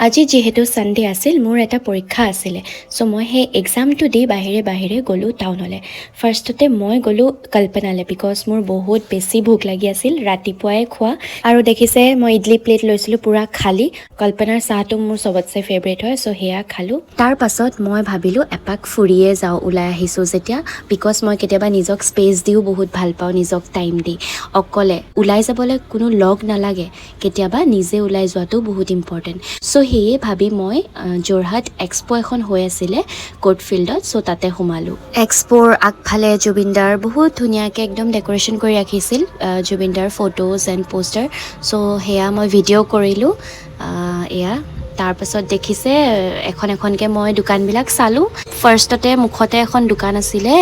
আজি যিহেতু সানডে আছিল মোৰ এটা পৰীক্ষা আছিলে সো মই সেই এক্সামটো দি বাহিৰে গ'লো টাউনলৈ ফাৰ্ষ্টতে মই গ'লো কল্পনালৈ বিকজ মোৰ বহুত বেছি ভোক লাগি আছিল ৰাতিপুৱাই খোৱা আৰু দেখিছে মই ইডলি প্লেট লৈছিলোঁ পুৰা খালী কল্পনাৰ চাহটো মোৰ চবতছে ফেভৰেট হয় সো সেয়া খালোঁ তাৰ পাছত মই ভাবিলোঁ এপাক ফুৰিয়ে যাওঁ ওলাই আহিছোঁ যেতিয়া বিকজ মই কেতিয়াবা নিজক স্পেচ দিও বহুত ভাল পাওঁ নিজক টাইম দি অকলে ওলাই যাবলৈ কোনো লগ নালাগে কেতিয়াবা নিজে ওলাই যোৱাটো বহুত ইম্পৰ্টেণ্ট সো সেয়ে ভাবি মই যোৰহাট এক্সপো এখন হৈ আছিলে কোৰ্টফিল্ডত সো তাতে সোমালোঁ এক্সপোৰ আগফালে জুবিনদাৰ বহুত ধুনীয়াকৈ একদম ডেক'ৰেশ্যন কৰি ৰাখিছিল জুবিনদাৰ ফটোজ এণ্ড পোষ্টাৰ সো সেয়া মই ভিডিঅ' কৰিলোঁ এয়া তাৰপাছত দেখিছে এখনকৈ মই দোকানবিলাক চালোঁ ফাৰ্ষ্টতে মুখতে এখন দোকান আছিলে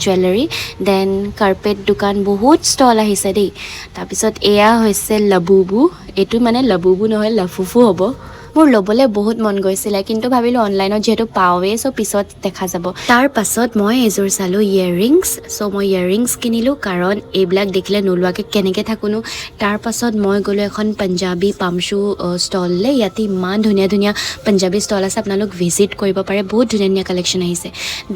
জুৱেলাৰী দেন কাৰ্পেট দোকান বহুত ষ্টল আহিছে দেই তাৰপিছত এয়া হৈছে লাবুবু এইটো মানে লাবুবু নহয় লাফুফু হ'ব মোৰ ল'বলৈ বহুত মন গৈছিলে কিন্তু ভাবিলোঁ অনলাইনত যিহেতু পাওঁৱেই সো পিছত দেখা যাব তাৰ পাছত মই এযোৰ চালোঁ ইয়েৰিংছ সো মই ইয়েৰিংছ কিনিলোঁ কাৰণ এইবিলাক দেখিলে নোলোৱাকৈ কেনেকৈ থাকোঁনো তাৰ পাছত মই গ'লোঁ এখন পাঞ্জাবী পামচু ষ্টললৈ ইয়াতে ইমান ধুনীয়া পাঞ্জাবী ষ্টল আছে আপোনালোক ভিজিট কৰিব পাৰে বহুত ধুনীয়া কালেকশ্যন আহিছে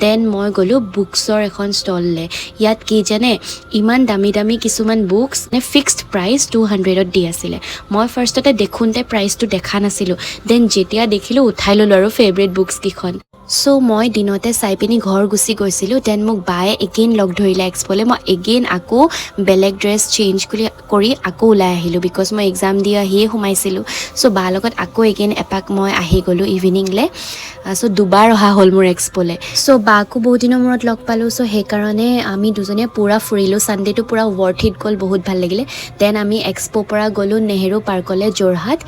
দেন মই গ'লোঁ বুকছৰ এখন ষ্টললৈ ইয়াত কি জানে ইমান দামী কিছুমান বুকছ ফিক্সড প্ৰাইচ 200ত দি আছিলে মই ফাৰ্ষ্টতে দেখোঁতে প্ৰাইচটো দেখা নাছিলোঁ দেন যেতিয়া দেখিলোঁ উঠাই ল'লোঁ আৰু ফেভৰেট বুকছকেইখন সো মই দিনতে চাই পিনি ঘৰ গুচি গৈছিলোঁ দেন মোক বায়ে এগেইন লগ ধৰিলে এক্সপ'লৈ মই এগেইন আকৌ বেলেগ ড্ৰেছ চেঞ্জ কৰি আকৌ ওলাই আহিলোঁ বিকজ মই এক্সাম দি আহিয়ে সোমাইছিলোঁ সো বাৰ লগত আকৌ এগেইন এপাক মই আহি গ'লোঁ ইভিনিংলৈ সো দুবাৰ অহা হ'ল মোৰ এক্সপ'লৈ সো বাকো বহুত দিনৰ মূৰত লগ পালোঁ সো সেইকাৰণে আমি দুজনীয়ে পূৰা ফুৰিলোঁ ছানডেটো পূৰা ৱৰ্থ ইট গ'ল বহুত ভাল লাগিলে দেন আমি এক্সপ'ৰ পৰা গ'লোঁ নেহেৰু পাৰ্কলৈ যোৰহাট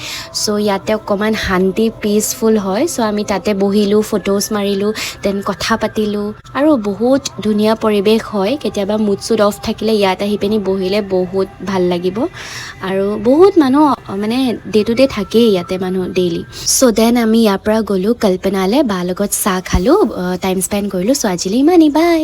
সো ইয়াতে অকণমান শান্তি পিচফুল হয় সো আমি তাতে বহিলোঁ ফটোজ মাৰিলোঁ দেন কথা পাতিলোঁ আৰু বহুত ধুনীয়া পৰিৱেশ হয় কেতিয়াবা মুড চুড অফ থাকিলে ইয়াত আহি পিনি বহিলে বহুত ভাল লাগিব আৰু বহুত মানুহ মানে ডে টু ডে থাকেই ইয়াতে মানুহ ডেইলি সো দেন আমি ইয়াৰ পৰা গ'লোঁ কল্পনালৈ বাৰ লগত চাহ খালোঁ টাইম স্পেণ্ড কৰিলোঁ সো আজিলৈ ইমানেই বাই